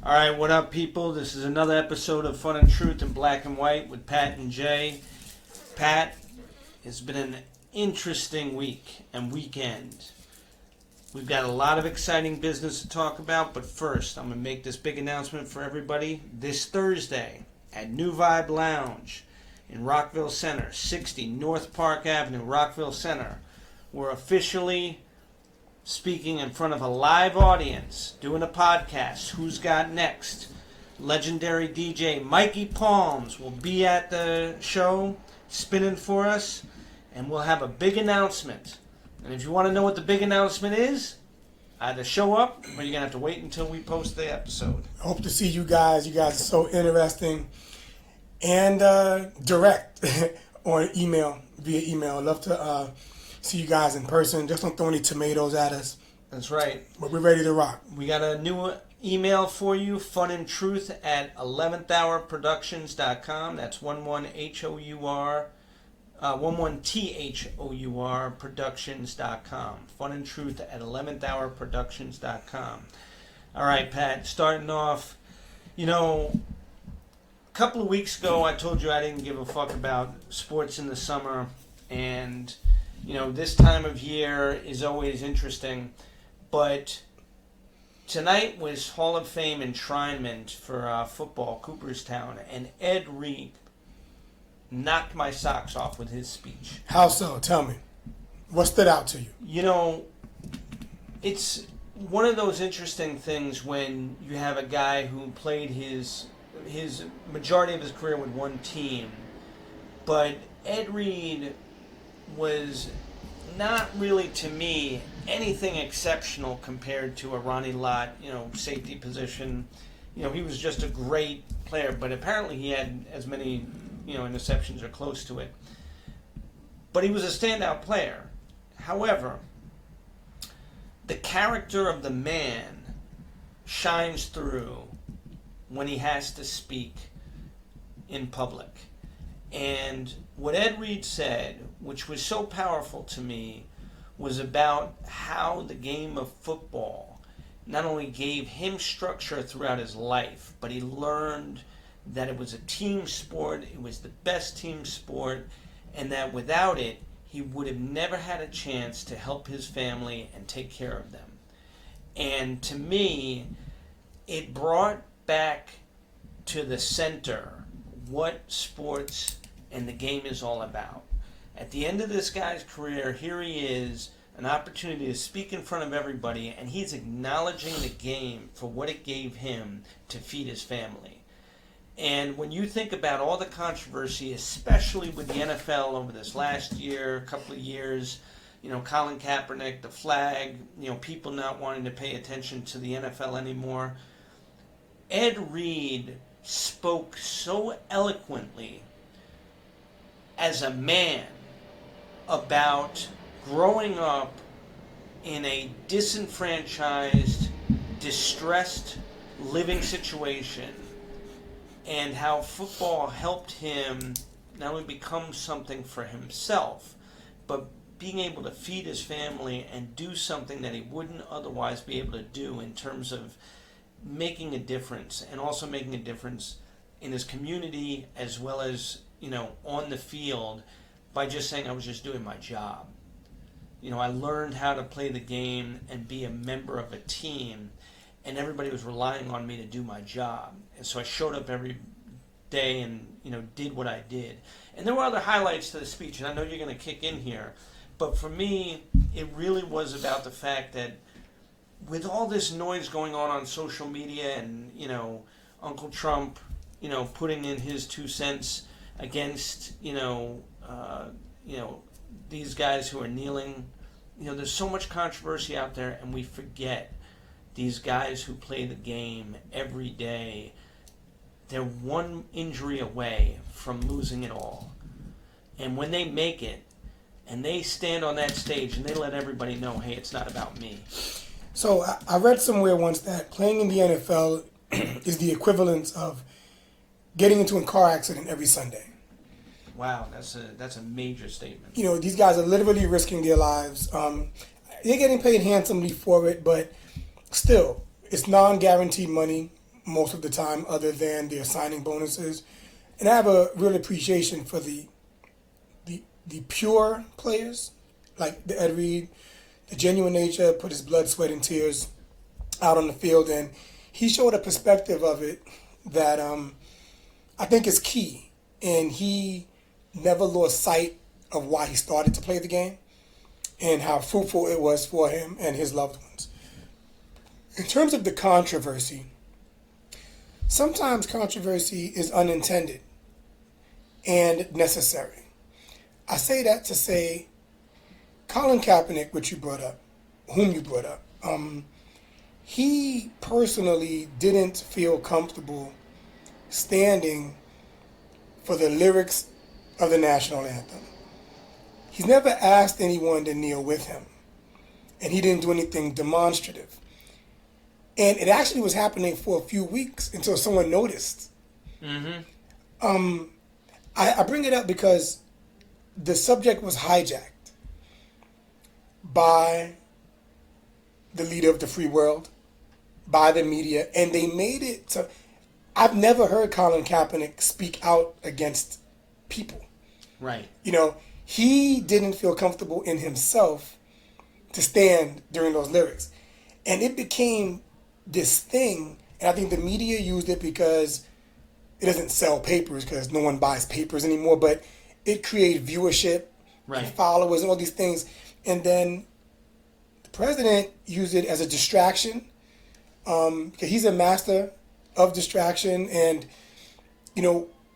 All right, what up, people? This is another episode of Fun and Truth in Black and White with Pat and Jay. Pat, it's been an interesting week and weekend. We've got a lot of exciting business to talk about, but first, I'm going to make this big announcement for everybody. This Thursday at New Vibe Lounge in Rockville Center, 60 North Park Avenue, Rockville Center, we're officially speaking in front of a live audience, doing a podcast, Who's Got Next. Legendary DJ Mikey Palms will be at the show, spinning for us, and we'll have a big announcement. And if you want to know what the big announcement is, either show up, or you're going to have to wait until we post the episode. I hope to see you guys. You guys are so interesting and direct on email, via email. I'd love to see you guys in person. Just don't throw any tomatoes at us. That's right. But we're ready to rock. We got a new email for you, funandtruth@11thhourproductions.com. That's 11HOUR, 11THOUR productions.com. funandtruth@11thhourproductions.com. All right, Pat, starting off, a couple of weeks ago I told you I didn't give a fuck about sports in the summer, and this time of year is always interesting, but tonight was Hall of Fame enshrinement for football, Cooperstown, and Ed Reed knocked my socks off with his speech. How so? Tell me. What stood out to you? It's one of those interesting things when you have a guy who played his majority of his career with one team, but Ed Reed was not really, to me, anything exceptional compared to a Ronnie Lott, safety position. He was just a great player, but apparently he had as many, interceptions or close to it. But he was a standout player. However, the character of the man shines through when he has to speak in public. And what Ed Reed said, which was so powerful to me, was about how the game of football not only gave him structure throughout his life, but he learned that it was a team sport, it was the best team sport, and that without it, he would have never had a chance to help his family and take care of them. And to me, it brought back to the center what sports and the game is all about. At the end of this guy's career, here he is, an opportunity to speak in front of everybody, and he's acknowledging the game for what it gave him to feed his family. And when you think about all the controversy, especially with the NFL over this last year, couple of years, Colin Kaepernick, the flag, people not wanting to pay attention to the NFL anymore, Ed Reed spoke so eloquently as a man about growing up in a disenfranchised, distressed living situation, and how football helped him not only become something for himself, but being able to feed his family and do something that he wouldn't otherwise be able to do in terms of making a difference, and also making a difference in his community as well as on the field, by just saying I was just doing my job. I learned how to play the game and be a member of a team, and everybody was relying on me to do my job. And so I showed up every day and, did what I did. And there were other highlights to the speech, and I know you're going to kick in here, but for me, it really was about the fact that with all this noise going on social media and, Uncle Trump, putting in his 2 cents against, these guys who are kneeling. There's so much controversy out there, and we forget these guys who play the game every day. They're one injury away from losing it all. And when they make it, and they stand on that stage, and they let everybody know, hey, it's not about me. So I read somewhere once that playing in the NFL is the equivalent of getting into a car accident every Sunday. Wow, that's a major statement. These guys are literally risking their lives. They're getting paid handsomely for it, but still, it's non-guaranteed money. most of the time, other than their signing bonuses. And I have a real appreciation for the pure players, like the Ed Reed, the genuine nature, put his blood, sweat, and tears out on the field, and he showed a perspective of it that I think is key. And he never lost sight of why he started to play the game and how fruitful it was for him and his loved ones. In terms of the controversy, sometimes controversy is unintended and necessary. I say that to say Colin Kaepernick, whom you brought up, he personally didn't feel comfortable standing for the lyrics of the national anthem. He's never asked anyone to kneel with him, and he didn't do anything demonstrative. And it actually was happening for a few weeks until someone noticed. I bring it up because the subject was hijacked by the leader of the free world, by the media, and they made it so. I've never heard Colin Kaepernick speak out against people. Right. He didn't feel comfortable in himself to stand during those lyrics. And it became this thing, and I think the media used it because it doesn't sell papers because no one buys papers anymore, but it created viewership and followers and all these things. And then the president used it as a distraction because he's a master of distraction, and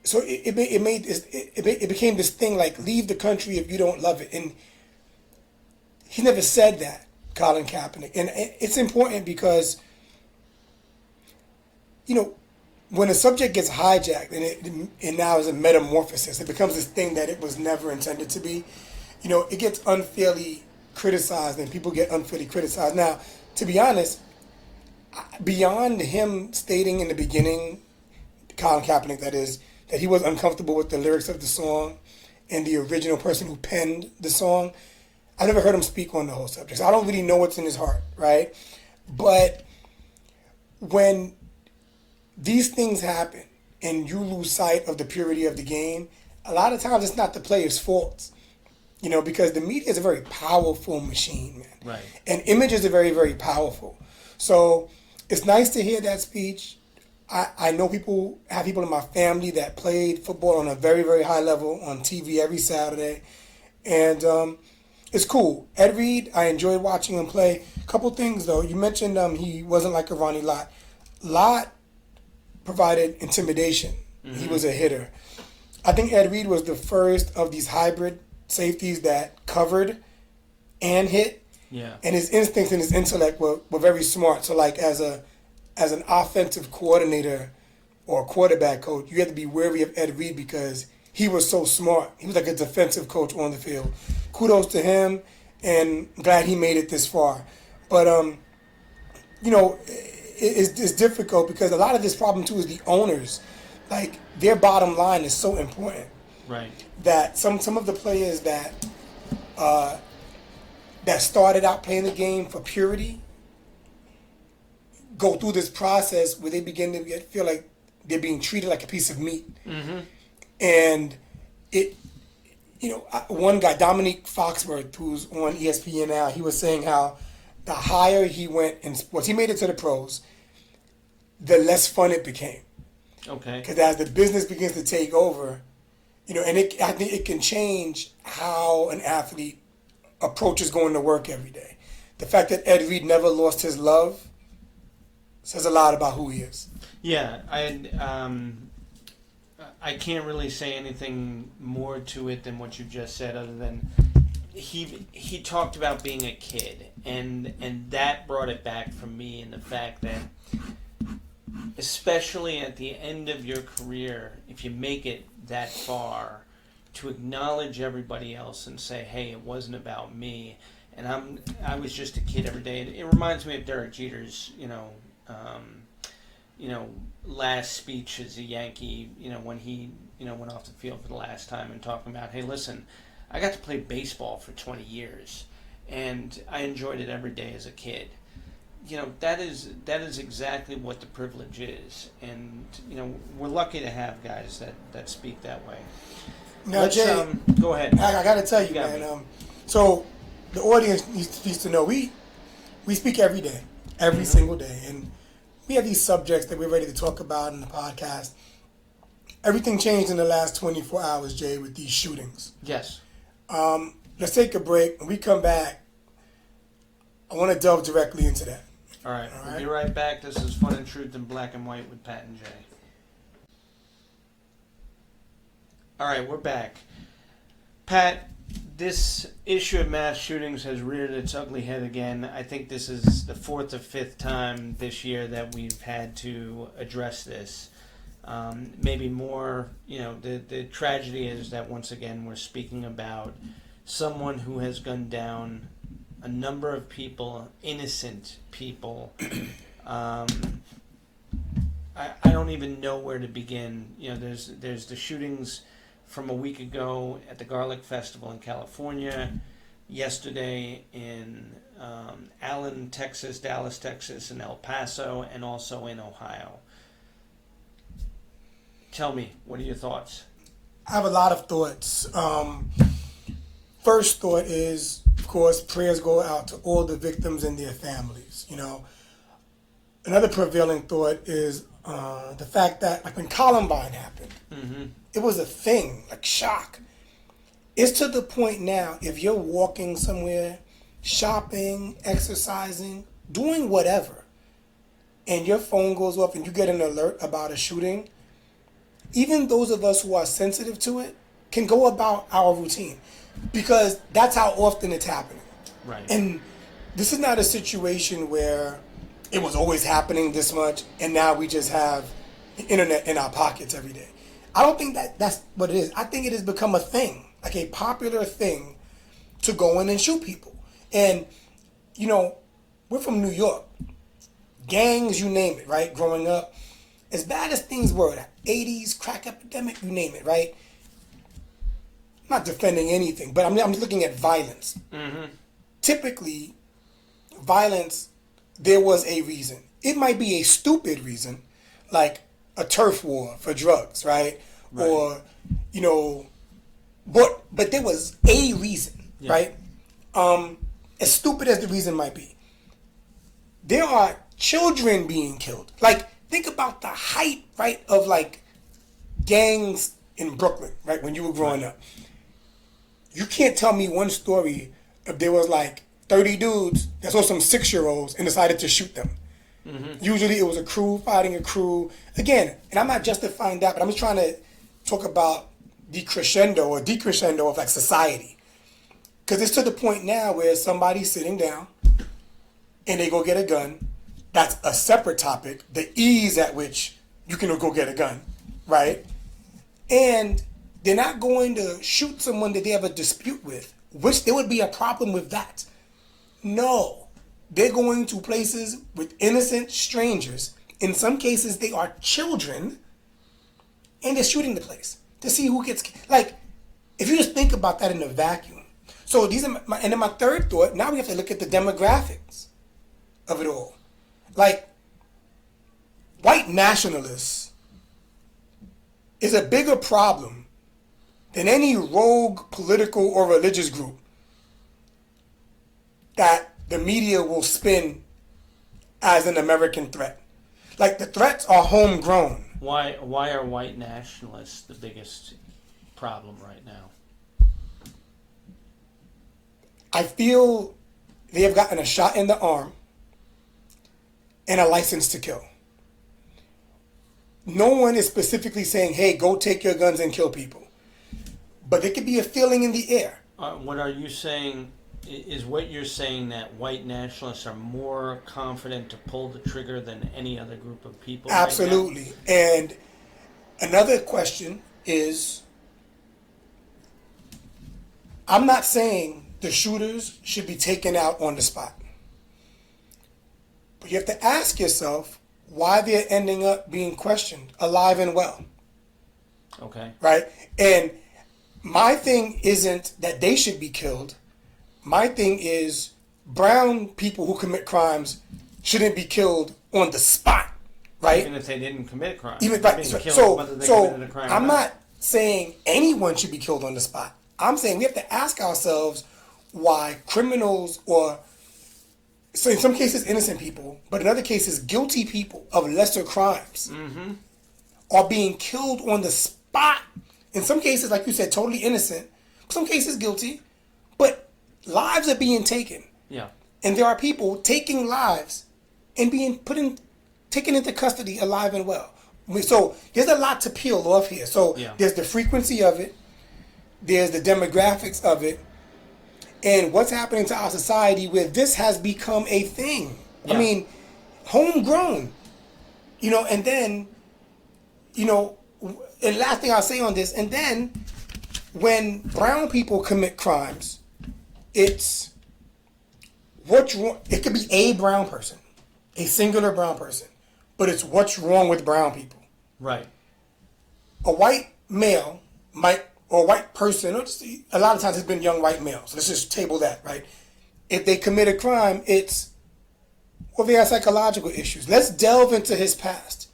so it became this thing like, leave the country if you don't love it. And he never said that, Colin Kaepernick. And it's important because when a subject gets hijacked and now is a metamorphosis, it becomes this thing that it was never intended to be. It gets unfairly criticized, and people get unfairly criticized. Now, to be honest, beyond him stating in the beginning, Colin Kaepernick that is, that he was uncomfortable with the lyrics of the song and the original person who penned the song, I never heard him speak on the whole subject. So I don't really know what's in his heart, right? But when these things happen and you lose sight of the purity of the game, a lot of times it's not the player's fault, because the media is a very powerful machine, man. Right. And images are very, very powerful. So it's nice to hear that speech. I know have people in my family that played football on a very, very high level on TV every Saturday. And it's cool. Ed Reed, I enjoyed watching him play. A couple things, though. You mentioned he wasn't like a Ronnie Lott. Lott provided intimidation. Mm-hmm. He was a hitter. I think Ed Reed was the first of these hybrid safeties that covered and hit. Yeah. And his instincts and his intellect were very smart. So, like, as an offensive coordinator or a quarterback coach, you have to be wary of Ed Reed because he was so smart. He was like a defensive coach on the field. Kudos to him, and glad he made it this far. But, it's difficult because a lot of this problem, too, is the owners. Like, their bottom line is so important. Right. That some of the players that started out playing the game for purity go through this process where they begin to feel like they're being treated like a piece of meat. Mm-hmm. And one guy, Dominique Foxworth, who's on ESPN now, he was saying how the higher he went in sports, he made it to the pros, the less fun it became. Okay. Because as the business begins to take over, and I think it can change how an athlete approaches going to work every day. The fact that Ed Reed never lost his love says a lot about who he is. Yeah, I can't really say anything more to it than what you just said, other than he talked about being a kid, and that brought it back for me in the fact that, especially at the end of your career, if you make it that far, to acknowledge everybody else and say, hey, it wasn't about me, and I was just a kid every day. It reminds me of Derek Jeter's, last speech as a Yankee, when he, went off the field for the last time and talking about, hey, listen, I got to play baseball for 20 years, and I enjoyed it every day as a kid. that is exactly what the privilege is, and we're lucky to have guys that speak that way. Now, Let's Jay, go ahead. I got to tell you, got man. me. So the audience needs to know we speak every day, every Mm-hmm. single day, and we have these subjects that we're ready to talk about in the podcast. Everything changed in the last 24 hours, Jay, with these shootings. Yes. Let's take a break. When we come back, I want to delve directly into that. All right. All We'll right. be right back. This is Fun and Truth in Black and White with Pat and Jay. All right, we're back. Pat, this issue of mass shootings has reared its ugly head again. I think this is the fourth or fifth time this year that we've had to address this. Maybe more, the tragedy is that once again we're speaking about someone who has gunned down a number of people, innocent people. I don't even know where to begin. There's the shootings from a week ago at the Garlic Festival in California, yesterday in Allen, Texas, Dallas, Texas, and El Paso, and also in Ohio. Tell me, what are your thoughts? I have a lot of thoughts. First thought is, of course, prayers go out to all the victims and their families. Another prevailing thought is the fact that, like when Columbine happened, Mm-hmm. it was a thing, like shock. It's to the point now, if you're walking somewhere, shopping, exercising, doing whatever, and your phone goes off and you get an alert about a shooting, even those of us who are sensitive to it can go about our routine because that's how often it's happening. Right. And this is not a situation where it was always happening this much and now we just have the internet in our pockets every day. I don't think that's what it is. I think it has become a thing, like a popular thing to go in and shoot people. And, we're from New York. Gangs, you name it, right? Growing up, as bad as things were, the 80s, crack epidemic, you name it, right? I'm not defending anything, but I'm looking at violence. Mm-hmm. Typically, violence, there was a reason. It might be a stupid reason, like a turf war for drugs, right? Or, but there was a reason, Yeah. right? As stupid as the reason might be. There are children being killed. Like, think about the height, right, of like gangs in Brooklyn, right, when you were growing up. You can't tell me one story if there was like 30 dudes that saw some 6-year-olds and decided to shoot them. Mm-hmm. Usually it was a crew fighting a crew. Again, and I'm not justifying that, but I'm just trying to talk about the crescendo or decrescendo of like society. Because it's to the point now where somebody's sitting down and they go get a gun. That's a separate topic. The ease at which you can go get a gun, right? And they're not going to shoot someone that they have a dispute with, which there would be a problem with that. No. They're going to places with innocent strangers. In some cases, they are children, and they're shooting the place to see who gets... Like, if you just think about that in a vacuum. So these are and then my third thought, now we have to look at the demographics of it all. Like, white nationalists is a bigger problem than any rogue political or religious group that the media will spin as an American threat. Like, the threats are homegrown. Why are white nationalists the biggest problem right now? I feel they have gotten a shot in the arm and a license to kill. No one is specifically saying, hey, go take your guns and kill people. But there could be a feeling in the air. What are you saying? Is what you're saying that white nationalists are more confident to pull the trigger than any other group of people? Absolutely. Right now? And another question is, I'm not saying the shooters should be taken out on the spot. But you have to ask yourself why they're ending up being questioned alive and well. Okay. Right? And my thing isn't that they should be killed. My thing is brown people who commit crimes shouldn't be killed on the spot, right? Even if they didn't commit a crime. Even They're right. being killed So whether they committed a crime or I'm not saying anyone should be killed on the spot. I'm saying we have to ask ourselves why criminals, or so in some cases innocent people, but in other cases guilty people of lesser crimes, are being killed on the spot. In some cases, like you said, totally innocent. Some cases guilty, but lives are being taken. Yeah. And there are people taking lives and being taken into custody alive and well. So there's a lot to peel off here. So there's the frequency of it, there's the demographics of it, and what's happening to our society where this has become a thing. Yeah. I mean, homegrown, and then, and last thing I'll say on this, and then when brown people commit crimes, it's what's wrong. It could be a brown person, a singular brown person, but it's what's wrong with brown people. Right. A white male might, or a white person, or just, a lot of times it's been young white males. Let's just table that, right? If they commit a crime, they have psychological issues. Let's delve into his past.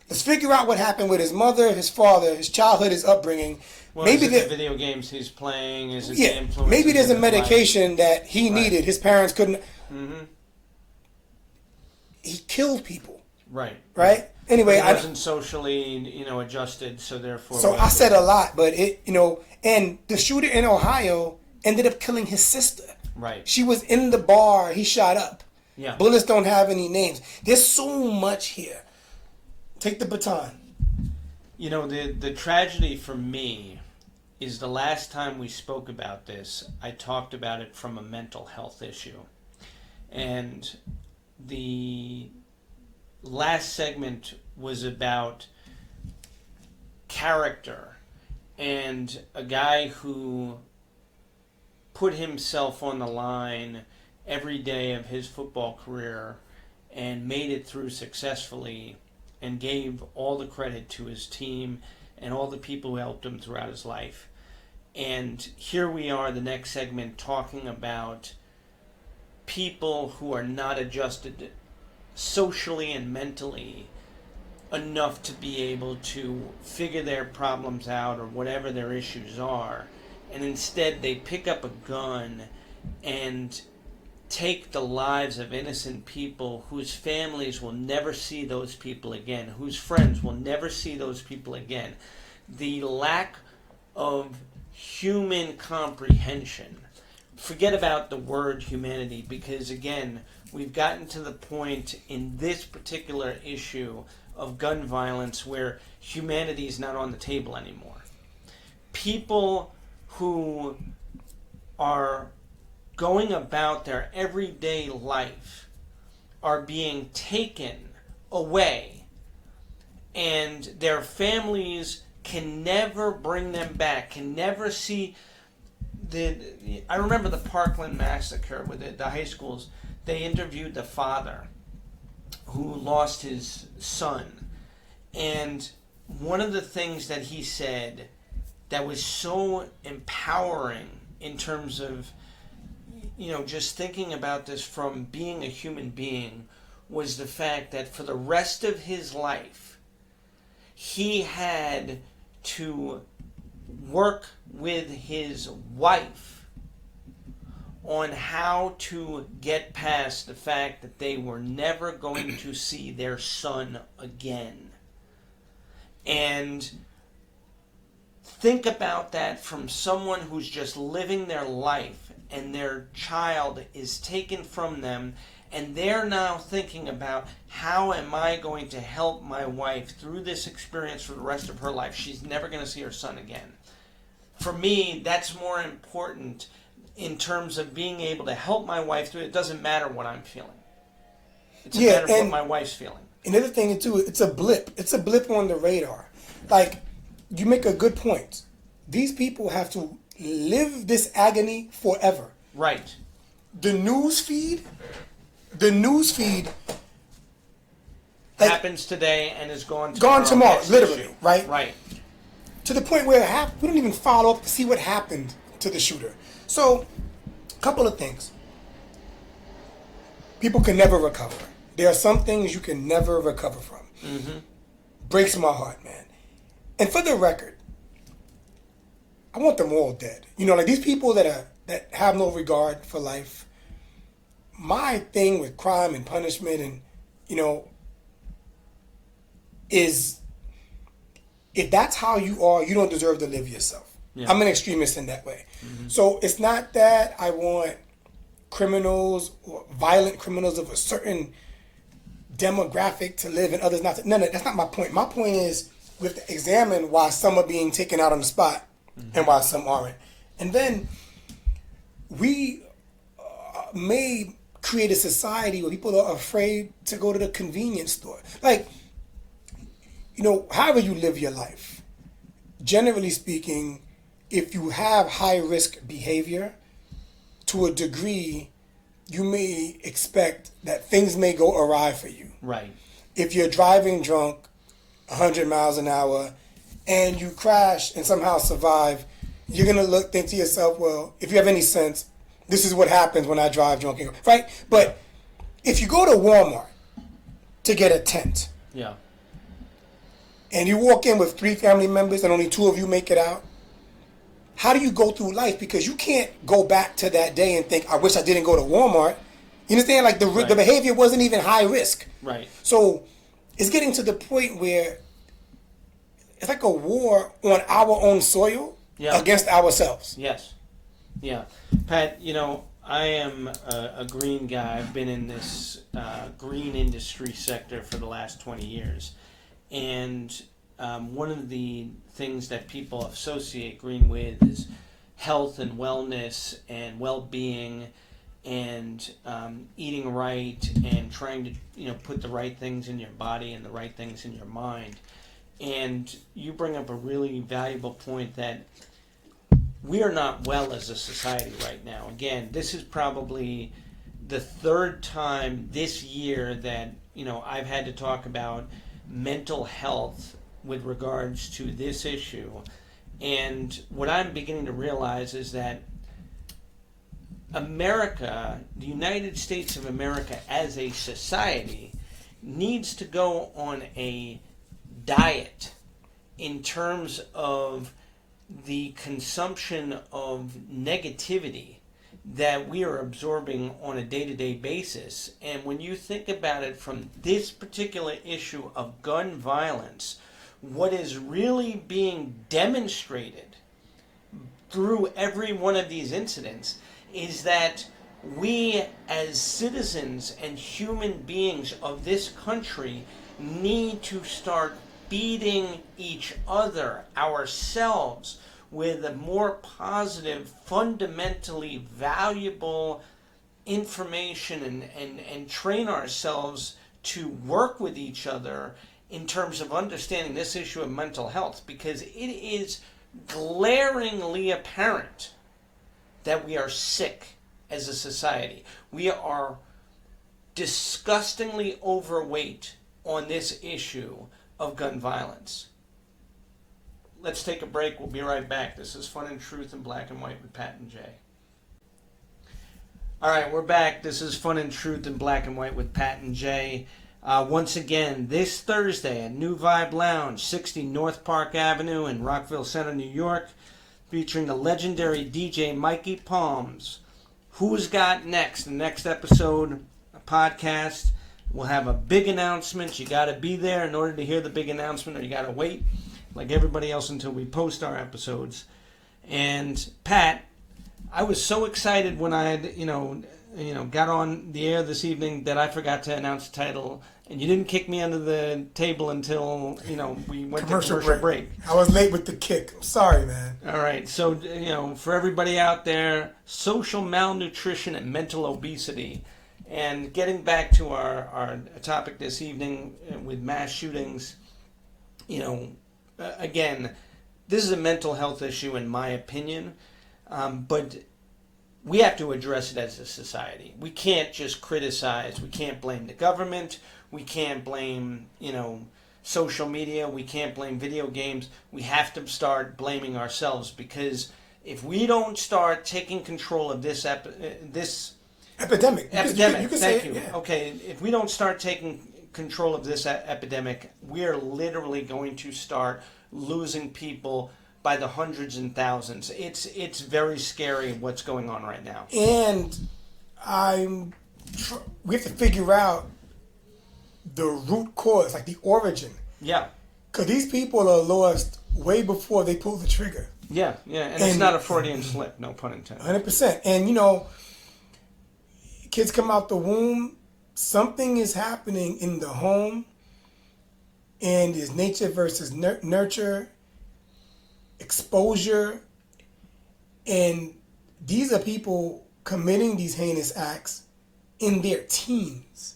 Let's figure out what happened with his mother, his father, his childhood, his upbringing. Well, maybe is it the video games he's playing? Is it the influence? Maybe there's a medication that he needed. His parents couldn't. Mm-hmm. He killed people. Right. Right. Anyway, he wasn't socially, adjusted, so therefore. So I said a lot, but and the shooter in Ohio ended up killing his sister. Right. She was in the bar. He shot up. Yeah. Bullets don't have any names. There's so much here. Take the baton. The tragedy for me is the last time we spoke about this, I talked about it from a mental health issue. And the last segment was about character and a guy who put himself on the line every day of his football career and made it through successfully and gave all the credit to his team and all the people who helped him throughout his life. And here we are, the next segment, talking about people who are not adjusted socially and mentally enough to be able to figure their problems out or whatever their issues are, and instead they pick up a gun and take the lives of innocent people whose families will never see those people again, whose friends will never see those people again. The lack of human comprehension. Forget about the word humanity, because again, we've gotten to the point in this particular issue of gun violence where humanity is not on the table anymore. People who are going about their everyday life are being taken away, and their families can never bring them back, can never see I remember the Parkland massacre with the high schools. They interviewed the father who lost his son, and one of the things that he said that was so empowering in terms of just thinking about this from being a human being was the fact that for the rest of his life he had to work with his wife on how to get past the fact that they were never going to see their son again. And think about that from someone who's just living their life and their child is taken from them, and they're now thinking about, how am I going to help my wife through this experience for the rest of her life? She's never going to see her son again. For me, that's more important in terms of being able to help my wife through it. It doesn't matter what I'm feeling. It's a matter of what my wife's feeling. Another thing, too, it's a blip. It's a blip on the radar. Like, you make a good point. These people have to live this agony forever. Right. The news feed happens today and is gone tomorrow. Gone tomorrow, literally, issue. right? Right. To the point where we don't even follow up to see what happened to the shooter. So, a couple of things. People can never recover. There are some things you can never recover from. Breaks my heart, man. And for the record, I want them all dead. You know, like these people that have no regard for life. My thing with crime and punishment and, you know, is if that's how you are, you don't deserve to live yourself. Yeah. I'm an extremist in that way. So it's not that I want criminals or violent criminals of a certain demographic to live and others not to. No, that's not my point. My point is we have to examine why some are being taken out on the spot and why some aren't. And then we may create a society where people are afraid to go to the convenience store. Like, you know, however you live your life, generally speaking, if you have high risk behavior, to a degree, you may expect that things may go awry for you. Right. If you're driving drunk 100 miles an hour and you crash and somehow survive, you're going to think to yourself, well, if you have any sense, this is what happens when I drive drunk. Right? But if you go to Walmart to get a tent, yeah, and you walk in with 3 family members and only 2 of you make it out, how do you go through life? Because you can't go back to that day and think, I wish I didn't go to Walmart. You understand? Like the behavior wasn't even high risk. Right. So it's getting to the point where it's like a war on our own soil against ourselves. Yes. Yeah. Pat, you know, I am a green guy. I've been in this green industry sector for the last 20 years. And one of the things that people associate green with is health and wellness and well-being and eating right and trying to, you know, put the right things in your body and the right things in your mind. And you bring up a really valuable point that we are not well as a society right now. Again, this is probably the 3rd time this year that, you know, I've had to talk about mental health with regards to this issue. And what I'm beginning to realize is that America, the United States of America as a society, needs to go on a diet in terms of the consumption of negativity that we are absorbing on a day-to-day basis. And when you think about it from this particular issue of gun violence, what is really being demonstrated through every one of these incidents is that we as citizens and human beings of this country need to start feeding each other, ourselves, with a more positive, fundamentally valuable information and train ourselves to work with each other in terms of understanding this issue of mental health, because it is glaringly apparent that we are sick as a society. We are disgustingly overweight on this issue of gun violence. Let's take a break. We'll be right back. This is Fun and Truth in Black and White with Pat and Jay. All right, we're back. This is Fun and Truth in Black and White with Pat and Jay. Once again, this Thursday at New Vibe Lounge, 60 North Park Avenue in Rockville Center, New York, featuring the legendary DJ Mikey Palms. Who's Got Next? The next episode, a podcast. We'll have a big announcement. You got to be there in order to hear the big announcement, or you got to wait, like everybody else, until we post our episodes. And Pat, I was so excited when I had, got on the air this evening that I forgot to announce the title, and you didn't kick me under the table until, we went to commercial break. I was late with the kick. I'm sorry, man. All right. So, for everybody out there, social malnutrition and mental obesity. And getting back to our topic this evening with mass shootings, again, this is a mental health issue in my opinion, but we have to address it as a society. We can't just criticize. We can't blame the government. We can't blame, social media. We can't blame video games. We have to start blaming ourselves, because if we don't start taking control of this epidemic. Epidemic. You can Thank say you. it, yeah. Okay, if we don't start taking control of this epidemic, we are literally going to start losing people by the hundreds and thousands. It's very scary what's going on right now. And we have to figure out the root cause, like the origin. Yeah. Because these people are lost way before they pull the trigger. Yeah, and it's not a Freudian slip, no pun intended. 100%. And kids come out the womb, something is happening in the home, and is nature versus nurture, exposure, and these are people committing these heinous acts in their teens.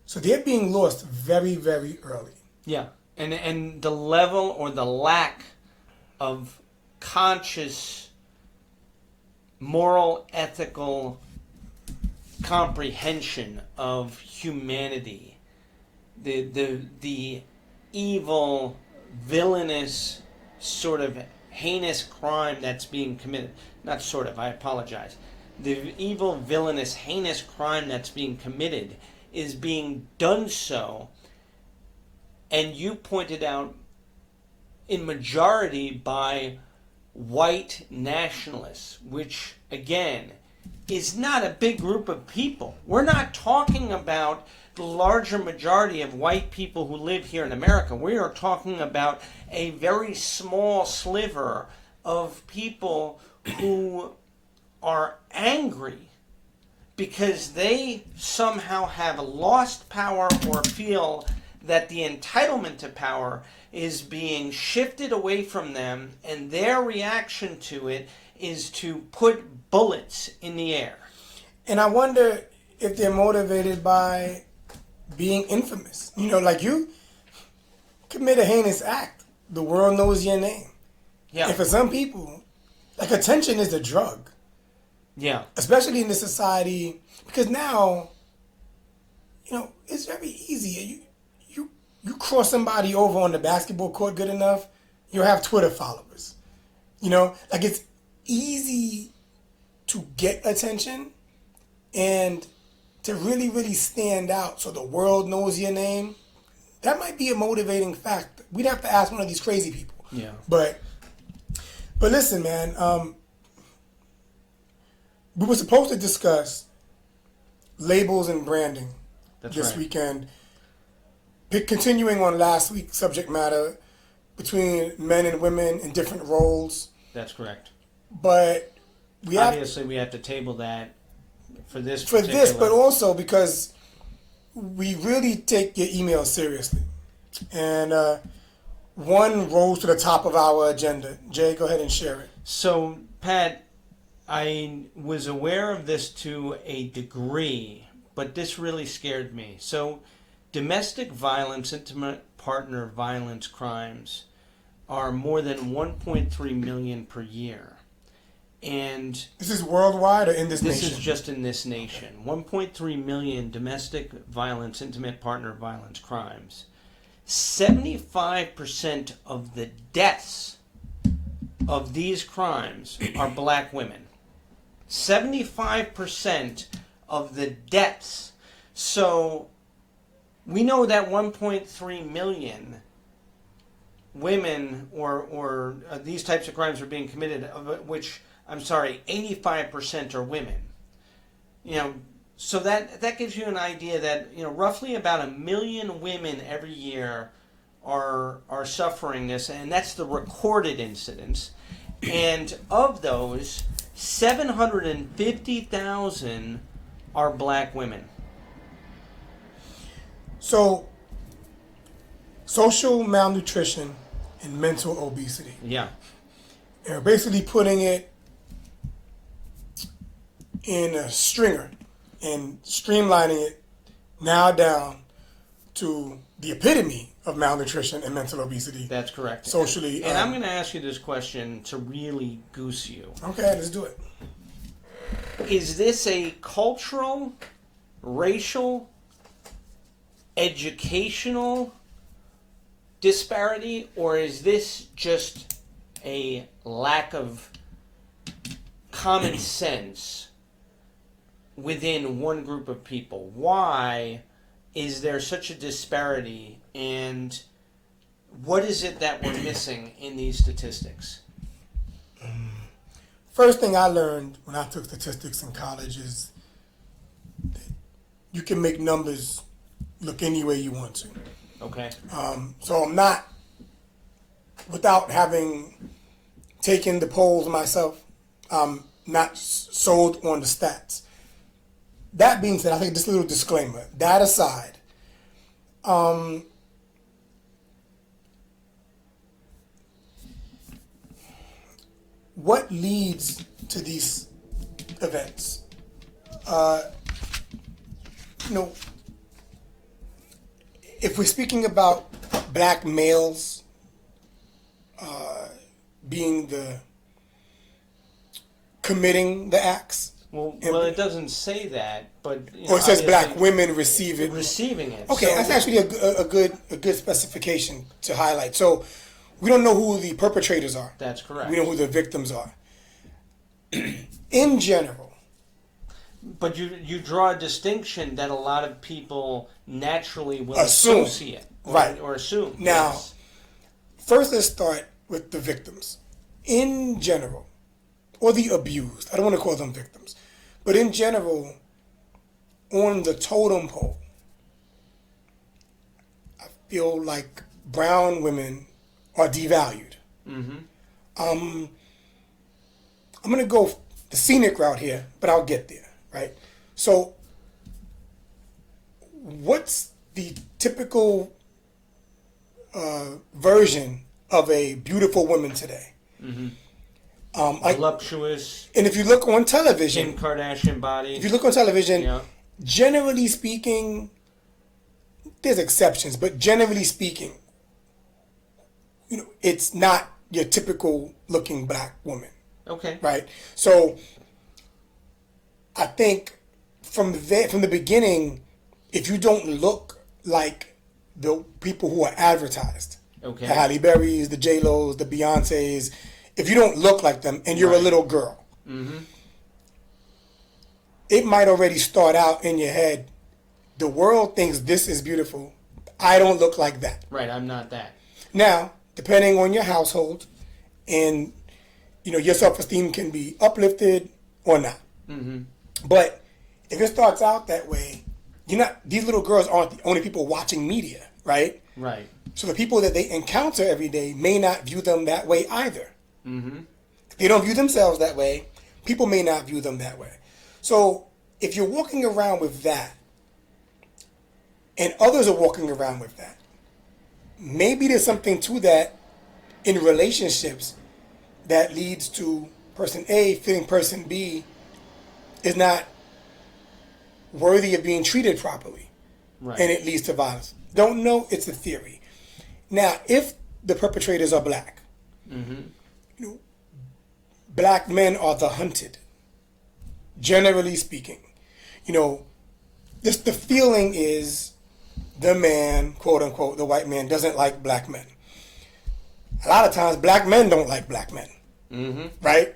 So they're being lost very, very early. Yeah, and the level or the lack of conscious, moral, ethical comprehension of humanity, the evil, villainous, sort of heinous crime that's being committed. Not sort of, I apologize. The evil, villainous, heinous crime that's being committed is being done so, and you pointed out, in majority by white nationalists, which, again, is not a big group of people. We're not talking about the larger majority of white people who live here in America. We are talking about a very small sliver of people who are angry because they somehow have lost power or feel that the entitlement to power is being shifted away from them, and their reaction to it is to put bullets in the air. And I wonder if they're motivated by being infamous. Like you commit a heinous act, the world knows your name. Yeah. And for some people, like, attention is a drug. Yeah. Especially in this society, because now, it's very easy. You cross somebody over on the basketball court good enough, you'll have Twitter followers. Like, it's easy to get attention and to really, really stand out so the world knows your name. That might be a motivating factor. We'd have to ask one of these crazy people. Yeah. But listen, man, we were supposed to discuss labels and branding this weekend. Continuing on last week's subject matter between men and women in different roles. That's correct. But we have to table that for this. But also because we really take your emails seriously, and one rose to the top of our agenda. Jay, go ahead and share it. So, Pat, I was aware of this to a degree, but this really scared me. So, domestic violence, intimate partner violence crimes are more than 1.3 million per year. And this is worldwide or in this nation? This is just in this nation. 1.3 million domestic violence, intimate partner violence crimes. 75% of the deaths of these crimes are black women. 75% of the deaths. So we know that 1.3 million women or these types of crimes are being committed, of which, 85% are women. So that gives you an idea that, roughly about 1 million women every year are suffering this, and that's the recorded incidents. And of those, 750,000 are black women. So, social malnutrition and mental obesity. Yeah. They're basically putting it in a stringer and streamlining it now down to the epitome of malnutrition and mental obesity. That's correct. Socially. And I'm going to ask you this question to really goose you. Okay, let's do it. Is this a cultural, racial, educational disparity, or is this just a lack of common sense within one group of people? Why is there such a disparity, and what is it that we're missing in these statistics? First thing I learned when I took statistics in college is that you can make numbers look any way you want to. Okay. So I'm not, without having taken the polls myself, I'm not sold on the stats. That being said, I think this little disclaimer, that aside, what leads to these events? If we're speaking about black males being the committing the acts, Well, it doesn't say that, but or it says black women receive it. Receiving it. Okay, so, that's actually a good specification to highlight. So we don't know who the perpetrators are. That's correct. We know who the victims are. In general. But you draw a distinction that a lot of people naturally will Assume. associate Right. or assume. Now, yes. First let's start with the victims. In general, or the abused. I don't want to call them victims. But in general, on the totem pole, I feel like brown women are devalued. Mm-hmm. I'm going to go the scenic route here, but I'll get there, right? So, what's the typical version of a beautiful woman today? Mm-hmm. Like, Voluptuous. and if you look on television, Kim Kardashian body. if you look on television, Yeah. generally speaking, there's exceptions, but generally speaking, it's not your typical looking black woman, Okay. right? So I think from the beginning, if you don't look like the people who are advertised, Okay. the Halle Berrys, the J-Los, the Beyoncés, if you don't look like them and you're a Right. little girl, Mm-hmm. it might already start out in your head, the world thinks this is beautiful. I don't look like that. Right. I'm not that. Now, depending on your household, and your self-esteem can be uplifted or not. Mm-hmm. But if it starts out that way, these little girls aren't the only people watching media, right? Right. So the people that they encounter every day may not view them that way either. Mm-hmm. If they don't view themselves that way, people may not view them that way. So if you're walking around with that, and others are walking around with that, maybe there's something to that in relationships that leads to person A feeling person B is not worthy of being treated properly. Right. And it leads to violence. Don't know, it's a theory. Now, if the perpetrators are black, Mm-hmm. Black men are the hunted, generally speaking. Just the feeling is the man, quote unquote, the white man, doesn't like black men. A lot of times, black men don't like black men, Mm-hmm. right?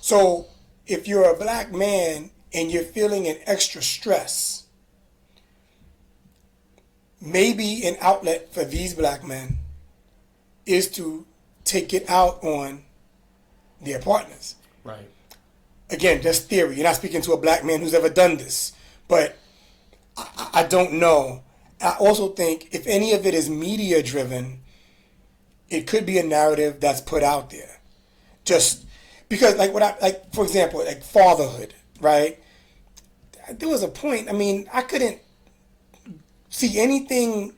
So if you're a black man and you're feeling an extra stress, maybe an outlet for these black men is to take it out on their partners. Right. Again, just theory. You're not speaking to a black man who's ever done this. But I don't know. I also think if any of it is media driven, it could be a narrative that's put out there. Just because, for example, like fatherhood, right? There was a point, I couldn't see anything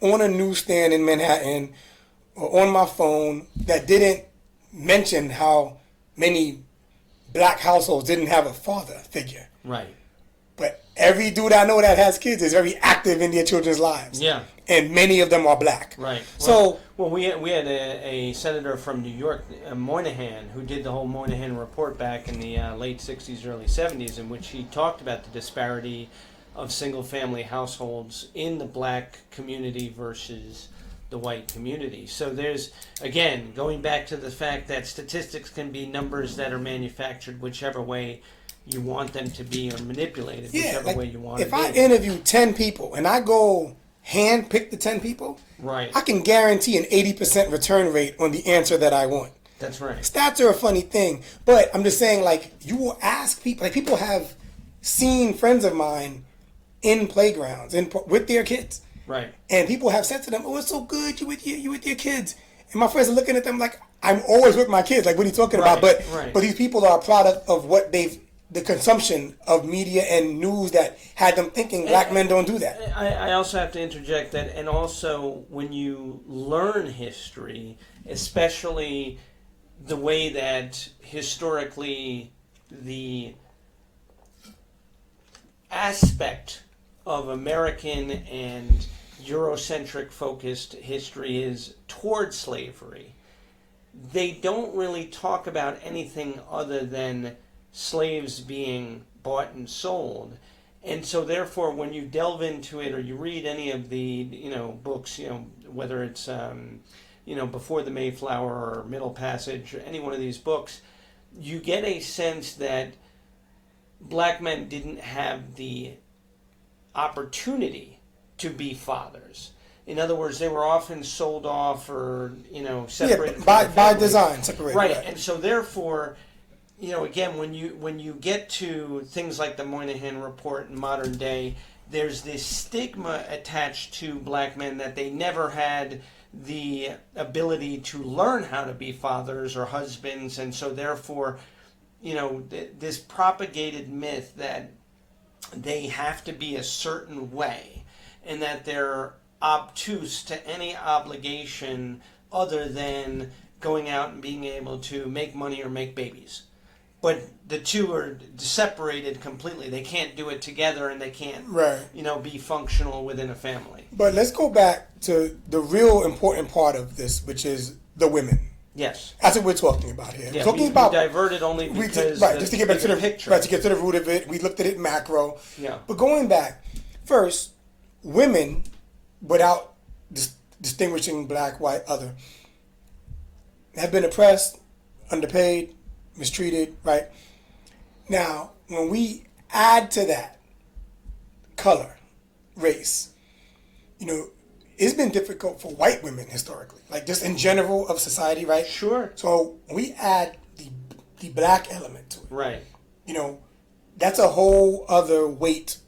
on a newsstand in Manhattan or on my phone that didn't mention how many black households didn't have a father figure. Right. But every dude I know that has kids is very active in their children's lives. Yeah. And many of them are black. Right. So, we had a senator from New York, Moynihan, who did the whole Moynihan report back in the late 60s, early 70s, in which he talked about the disparity of single-family households in the black community versus the white community. So there's, again, going back to the fact that statistics can be numbers that are manufactured whichever way you want them to be or manipulated, Yeah, whichever like way you want to if be. I interview 10 people and I go hand pick the 10 people, Right. I can guarantee an 80% return rate on the answer that I want. That's right. Stats are a funny thing, but I'm just saying, like, you will ask people, like, people have seen friends of mine in playgrounds and with their kids. Right. And people have said to them, "Oh, it's so good you with your kids." And my friends are looking at them like, "I'm always with my kids. Like, what are you talking about?" But these people are a product of what the consumption of media and news that had them thinking black men don't do that. I also have to interject that, and also when you learn history, especially the way that historically the aspect of American and Eurocentric focused history is toward slavery, they don't really talk about anything other than slaves being bought and sold. And so therefore when you delve into it or you read any of the books, whether it's Before the Mayflower or Middle Passage or any one of these books, you get a sense that black men didn't have the opportunity to be fathers. In other words, they were often sold off or separated by design, separated. Right, and so therefore, again, when you get to things like the Moynihan Report in modern day, there's this stigma attached to black men that they never had the ability to learn how to be fathers or husbands, and so therefore, this propagated myth that they have to be a certain way and that they're obtuse to any obligation other than going out and being able to make money or make babies. But the two are separated completely. They can't do it together, and they can't, be functional within a family. But let's go back to the real important part of this, which is the women. Yes, that's what we're talking about here. Yeah, we're talking we diverted only because just to get back to the picture. Right, to get to the root of it. We looked at it macro. Yeah. But going back, first, women, without distinguishing black, white, other, have been oppressed, underpaid, mistreated, right? Now, when we add to that color, race, it's been difficult for white women historically, like just in general of society, right? Sure. So we add the black element to it. Right. That's a whole other weight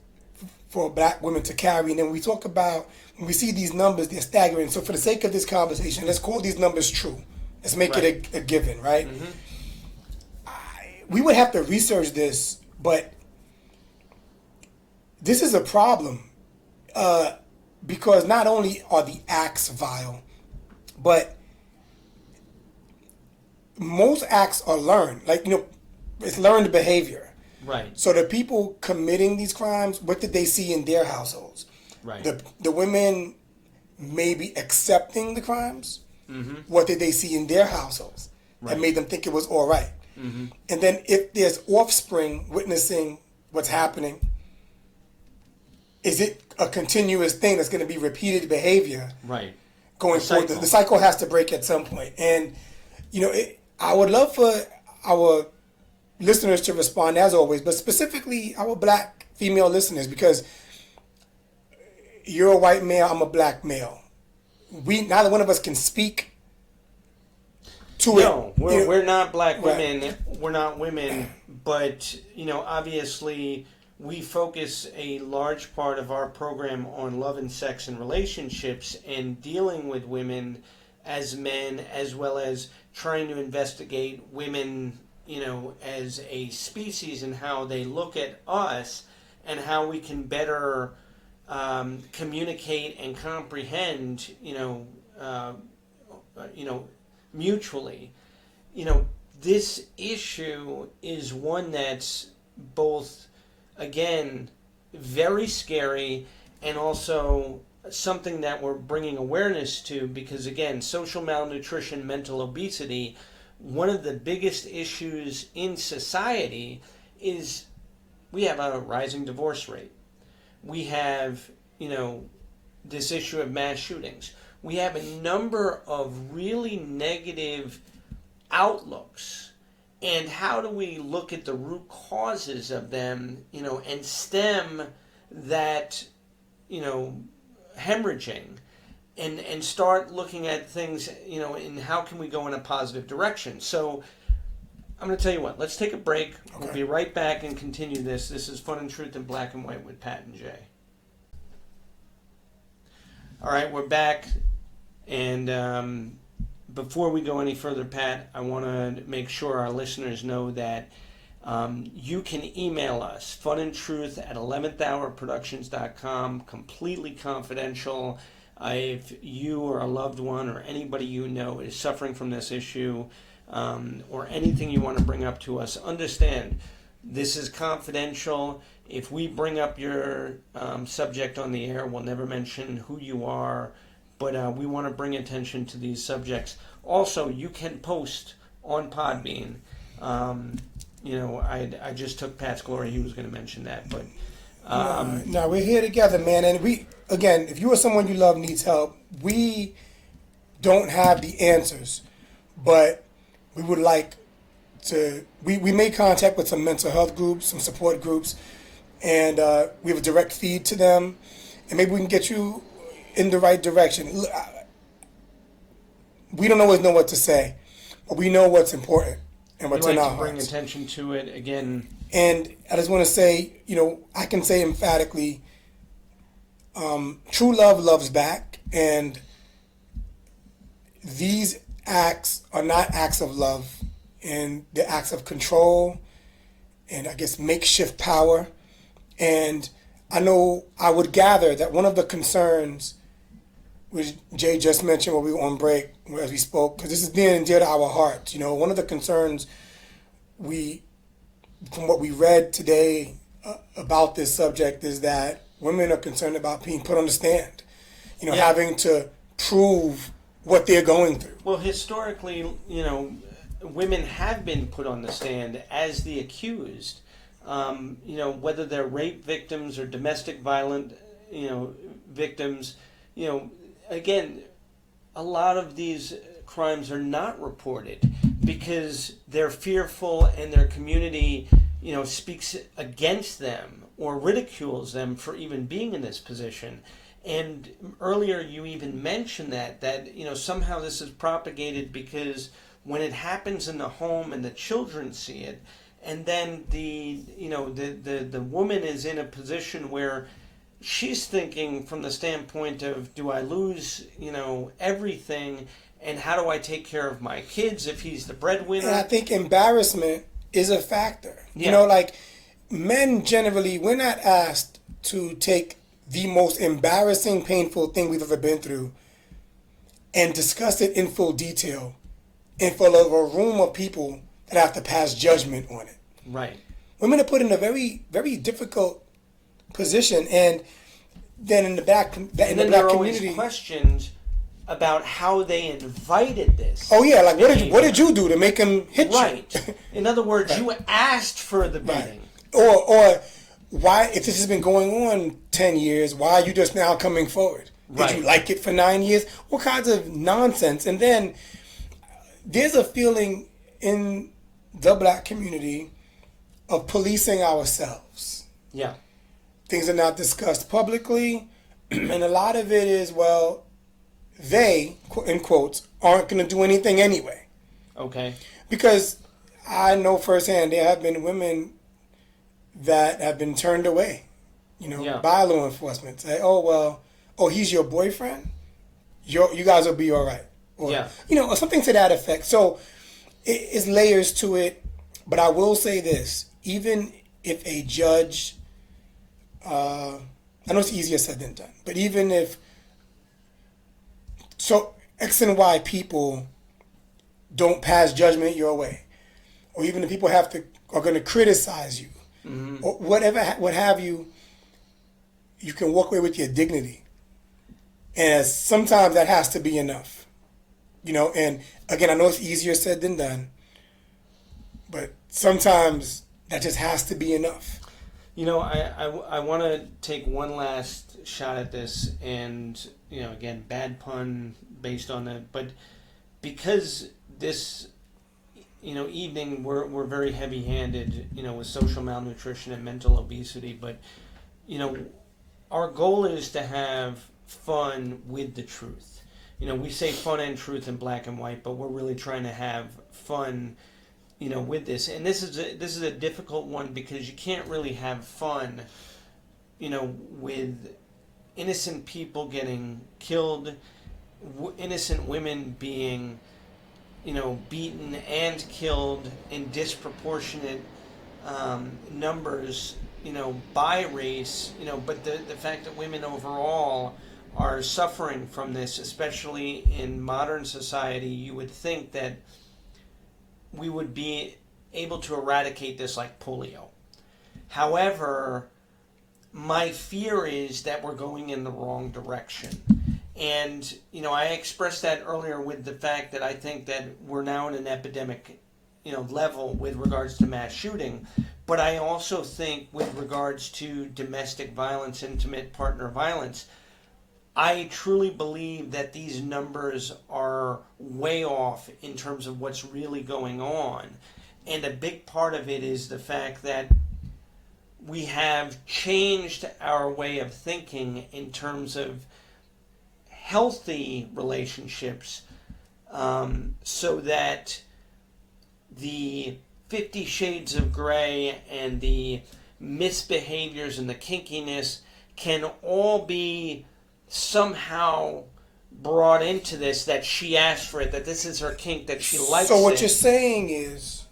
for black women to carry. And then we talk about, when we see these numbers, they're staggering. So for the sake of this conversation, let's call these numbers true. Let's make it a given, right? Mm-hmm. We would have to research this, but this is a problem because not only are the acts vile, but most acts are learned. Like, it's learned behavior. Right. So the people committing these crimes, what did they see in their households? Right. The women maybe accepting the crimes, what did they see in their households that made them think it was all right? Mm-hmm. And then if there's offspring witnessing what's happening, is it a continuous thing that's going to be repeated behavior going forward? The cycle has to break at some point. And, I would love for our listeners to respond as always, but specifically our black female listeners, because you're a white male, I'm a black male. Neither one of us can speak to it. No, we're not black women. Right. We're not women, but obviously we focus a large part of our program on love and sex and relationships and dealing with women as men, as well as trying to investigate women, as a species and how they look at us and how we can better communicate and comprehend, mutually. This issue is one that's both, again, very scary and also something that we're bringing awareness to because, again, social malnutrition, mental obesity, one of the biggest issues in society is we have a rising divorce rate. We have, this issue of mass shootings. We have a number of really negative outlooks and how do we look at the root causes of them, and stem that, hemorrhaging, and start looking at things, and how can we go in a positive direction. So I'm going to tell you what, let's take a break. Okay. We'll be right back and continue this. This is Fun and Truth in Black and White with Pat and Jay. All right, we're back, and before we go any further, Pat, I want to make sure our listeners know that you can email us, funandtruth@11thhourproductions.com, completely confidential. If you or a loved one or anybody you know is suffering from this issue, or anything you want to bring up to us, understand this is confidential. If we bring up your subject on the air, we'll never mention who you are, but we want to bring attention to these subjects. Also, you can post on Podbean. I just took Pat's glory. He was going to mention that, but no, we're here together, man. And if you or someone you love needs help, we don't have the answers, but we would like to. We made contact with some mental health groups, some support groups, and we have a direct feed to them, and maybe we can get you in the right direction. We don't always know what to say, but we know what's important and what's in our hearts. Bring attention to it again. And I just want to say, I can say emphatically, true love loves back, and these acts are not acts of love, and they're acts of control and, I guess, makeshift power. And I would gather that one of the concerns, which Jay just mentioned while we were on break, as we spoke, because this is near and dear to our hearts. One of the concerns from what we read today about this subject is that women are concerned about being put on the stand, having to prove what they're going through. Well, historically, women have been put on the stand as the accused, whether they're rape victims or domestic violence, victims, again, a lot of these crimes are not reported because they're fearful and their community, speaks against them or ridicules them for even being in this position. And earlier you even mentioned that somehow this is propagated because when it happens in the home and the children see it, and then the woman is in a position where she's thinking from the standpoint of, do I lose, everything, and how do I take care of my kids if he's the breadwinner? And I think embarrassment is a factor. Yeah. Men generally, we're not asked to take the most embarrassing, painful thing we've ever been through and discuss it in full detail in front of a room of people that have to pass judgment on it. Right. Women are put in a very, very difficult position, and then in the black community, there are always questions about how they invited this. Oh yeah, what did you do to make him hit you? Right. In other words, right. You asked for the beating. Right. Or why, if this has been going on 10 years, why are you just now coming forward? Right. Did you like it for 9 years? What kinds of nonsense? And then there's a feeling in the black community of policing ourselves. Yeah. Things are not discussed publicly, and a lot of it is, they, in quotes, aren't going to do anything anyway. Okay. Because I know firsthand there have been women that have been turned away, by law enforcement. Say, he's your boyfriend? You guys will be all right. Or, or something to that effect. So it's layers to it. But I will say this, even if a judge, I know it's easier said than done, but even if, X and Y people don't pass judgment your way, or even if people are going to criticize you, mm-hmm. or what have you, you can walk away with your dignity. And sometimes that has to be enough. And again, I know it's easier said than done, but sometimes that just has to be enough. I want to take one last shot at this, and, again, bad pun based on that, but because this evening, we're very heavy-handed, with social malnutrition and mental obesity. But, our goal is to have fun with the truth. We say fun and truth in black and white, but we're really trying to have fun, with this. And this is a difficult one because you can't really have fun, with innocent people getting killed, innocent women being, beaten and killed in disproportionate numbers, by race, but the fact that women overall are suffering from this, especially in modern society, you would think that we would be able to eradicate this like polio. However, my fear is that we're going in the wrong direction. And, I expressed that earlier with the fact that I think that we're now in an epidemic, level with regards to mass shooting. But I also think with regards to domestic violence, intimate partner violence, I truly believe that these numbers are way off in terms of what's really going on. And a big part of it is the fact that we have changed our way of thinking in terms of healthy relationships, so that the 50 Shades of Grey and the misbehaviors and the kinkiness can all be somehow brought into this, that she asked for it, that this is her kink, that she likes it. So what you're saying is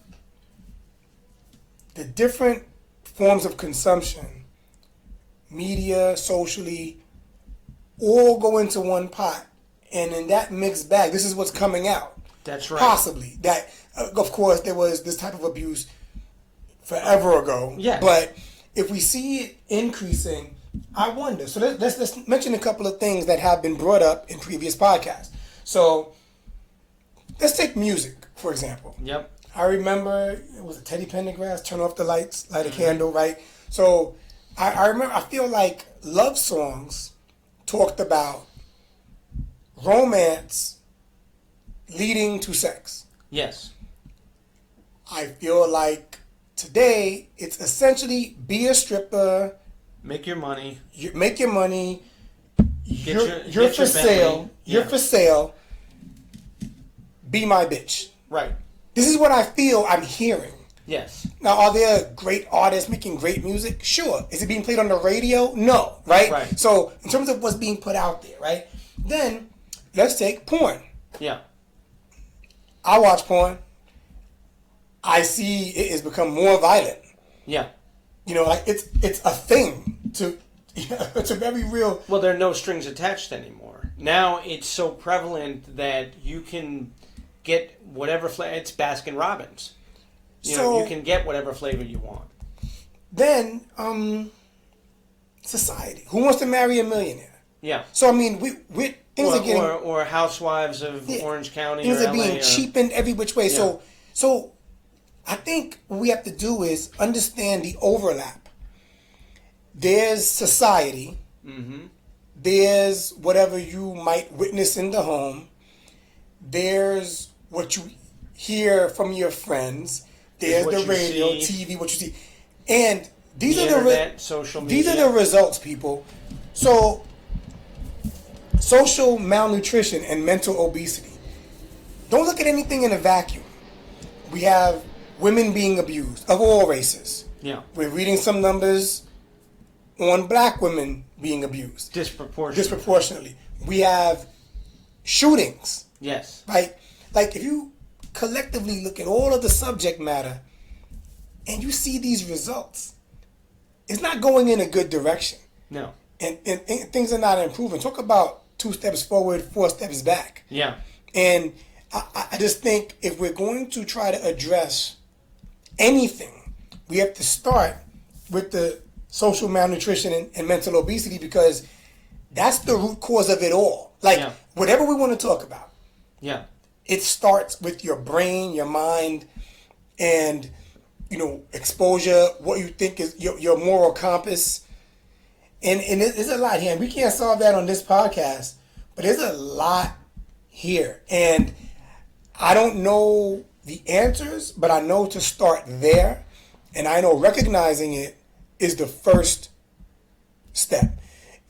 the different forms of consumption, media, socially, all go into one pot. And in that mixed bag, this is what's coming out. That's right. Possibly. That, of course, there was this type of abuse forever ago. Yeah. But if we see it increasing, I wonder. So let's mention a couple of things that have been brought up in previous podcasts. So let's take music, for example. Yep. I remember it was a Teddy Pendergrass, turn off the lights, light a candle, right? So I remember, I feel like love songs talked about romance leading to sex. Yes. I feel like today it's essentially be a stripper, make your money, make your money, you're for sale, Bentley. you're for sale, be my bitch. Right. This is what I feel I'm hearing. Yes. Now, are there great artists making great music? Sure. Is it being played on the radio? No. Right? Right. So, in terms of what's being put out there, right? Then, let's take porn. Yeah. I watch porn. I see it has become more violent. Yeah. Like it's a thing to, it's a very real. Well, there are no strings attached anymore. Now it's so prevalent that you can get whatever flavor. It's Baskin Robbins. You can get whatever flavor you want. Then, society. Who wants to marry a millionaire? Yeah. So I mean, we things are getting or Housewives of Orange County. Things or are being cheapened every which way. Yeah. So I think what we have to do is understand the overlap. There's society. Mm-hmm. There's whatever you might witness in the home. There's what you hear from your friends. There's the radio, TV, what you see. And these are internet, social media. These are the results, people. So social malnutrition and mental obesity. Don't look at anything in a vacuum. We have women being abused of all races. Yeah. We're reading some numbers on black women being abused. Disproportionately. We have shootings. Yes. Right? Like if you collectively look at all of the subject matter and you see these results, it's not going in a good direction. No. And things are not improving. Talk about 2 steps forward, 4 steps back. Yeah. And I just think if we're going to try to address anything, we have to start with the social malnutrition and mental obesity, because that's the root cause of it all. Like, whatever we want to talk about, it starts with your brain, your mind, and, exposure, what you think is your moral compass. And there's a lot here. And we can't solve that on this podcast, but there's a lot here. And I don't know the answers, but I know to start there, and I know recognizing it is the first step.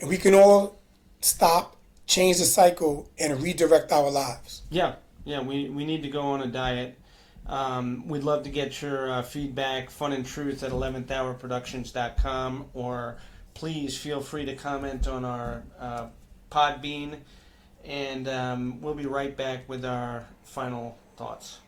And we can all stop, change the cycle, and redirect our lives. Yeah, we need to go on a diet. We'd love to get your feedback, funandtruth@11thhourproductions.com, or please feel free to comment on our Podbean, and we'll be right back with our final thoughts.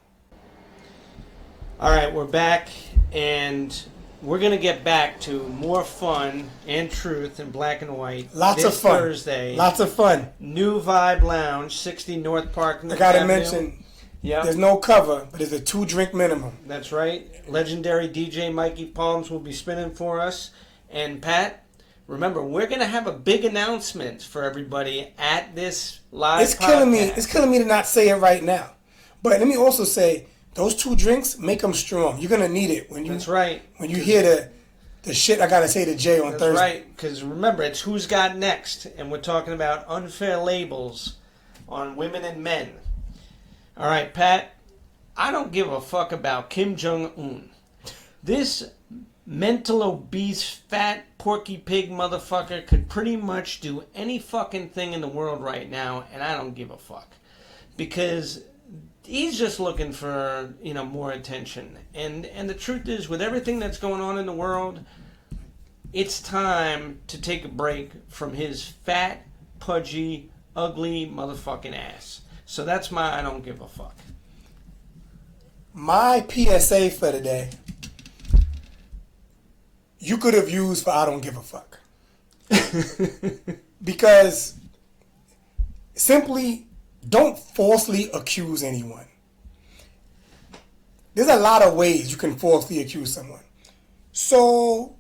All right, we're back, and we're going to get back to more fun and truth in black and white. Lots this of fun. Thursday. Lots of fun. New Vibe Lounge, 60 North Park. I got to mention, there's no cover, but there's a 2-drink minimum. That's right. Legendary DJ Mikey Palms will be spinning for us. And Pat, remember, we're going to have a big announcement for everybody at this live podcast. It's killing me to not say it right now. But let me also say, those 2 drinks, make them strong. You're going to need it when you. That's right. When you hear the shit I got to say to Jay on Thursday. That's right, because remember, it's Who's Got Next, and we're talking about unfair labels on women and men. All right, Pat, I don't give a fuck about Kim Jong-un. This mental obese, fat, porky pig motherfucker could pretty much do any fucking thing in the world right now, and I don't give a fuck. Because he's just looking for, more attention. And the truth is, with everything that's going on in the world, it's time to take a break from his fat, pudgy, ugly motherfucking ass. So that's my I don't give a fuck. My PSA for today, you could have used for I don't give a fuck. Because simply don't falsely accuse anyone. There's a lot of ways you can falsely accuse someone. So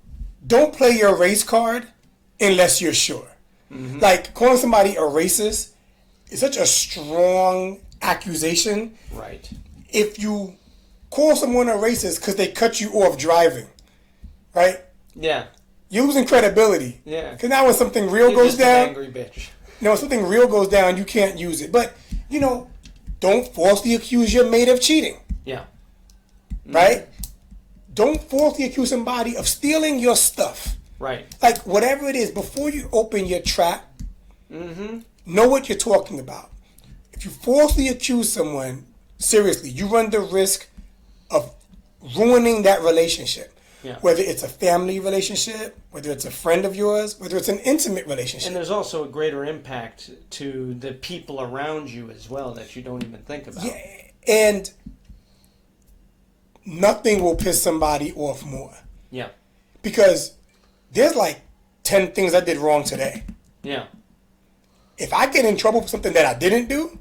don't play your race card unless you're sure. Mm-hmm. Like calling somebody a racist is such a strong accusation. Right. If you call someone a racist because they cut you off driving, right? Yeah. You're losing credibility. Yeah. Because now when something real You're goes just down, an angry bitch. when something real goes down, you can't use it. But, don't falsely accuse your mate of cheating. Yeah. Right? Don't falsely accuse somebody of stealing your stuff. Right. Like, whatever it is, before you open your trap, know what you're talking about. If you falsely accuse someone, seriously, you run the risk of ruining that relationship. Yeah. Whether it's a family relationship, whether it's a friend of yours, whether it's an intimate relationship. And there's also a greater impact to the people around you as well that you don't even think about. Yeah, and nothing will piss somebody off more. Yeah. Because there's like 10 things I did wrong today. Yeah. If I get in trouble for something that I didn't do,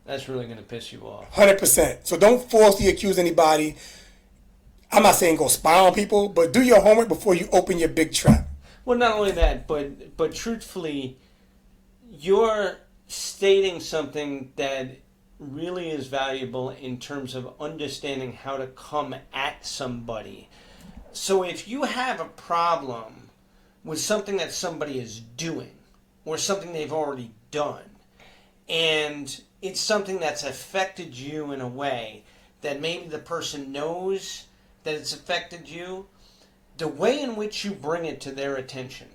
that's really going to piss you off. 100%. So don't falsely accuse anybody. I'm not saying go spy on people, but do your homework before you open your big trap. Well, not only that, but truthfully, you're stating something that really is valuable in terms of understanding how to come at somebody. So if you have a problem with something that somebody is doing or something they've already done, and it's something that's affected you in a way that maybe the person knows that it's affected you, the way in which you bring it to their attention,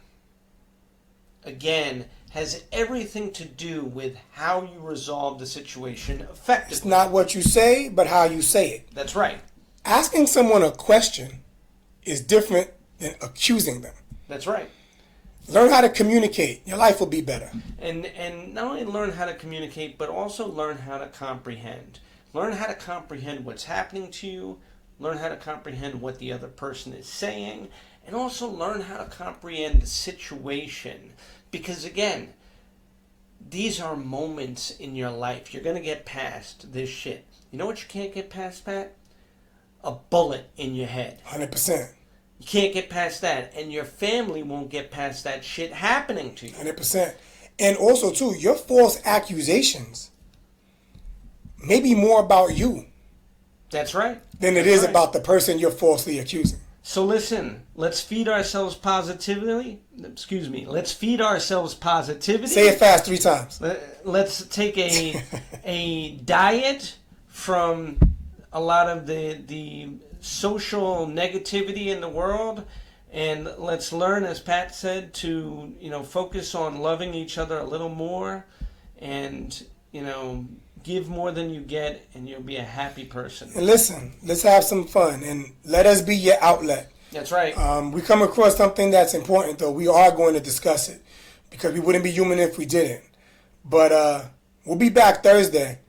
again, has everything to do with how you resolve the situation effectively. It's not what you say, but how you say it. That's right. Asking someone a question is different than accusing them. That's right. Learn how to communicate. Your life will be better. And not only learn how to communicate, but also learn how to comprehend. Learn how to comprehend what's happening to you. Learn how to comprehend what the other person is saying. And also learn how to comprehend the situation. Because again, these are moments in your life. You're going to get past this shit. You know what you can't get past, Pat? A bullet in your head. 100%. You can't get past that. And your family won't get past that shit happening to you. 100%. And also, too, your false accusations may be more about you. That's right. Than it is about the person you're falsely accusing. So listen, let's feed ourselves positively. Let's feed ourselves positivity. Say it fast 3 times. Let's take a diet from a lot of the social negativity in the world, and let's learn, as Pat said, to focus on loving each other a little more, and give more than you get, and you'll be a happy person. And listen, let's have some fun, and let us be your outlet. That's right. We come across something that's important, though. We are going to discuss it because we wouldn't be human if we didn't. But we'll be back Thursday.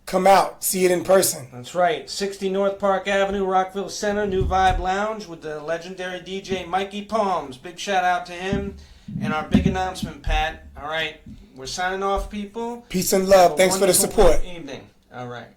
Come out, see it in person. That's right. 60 North Park Avenue, Rockville Center, New Vibe Lounge with the legendary DJ Mikey Palms. Big shout out to him. And our big announcement, Pat. All right. We're signing off, people. Peace and love. Thanks for the support. Evening. All right.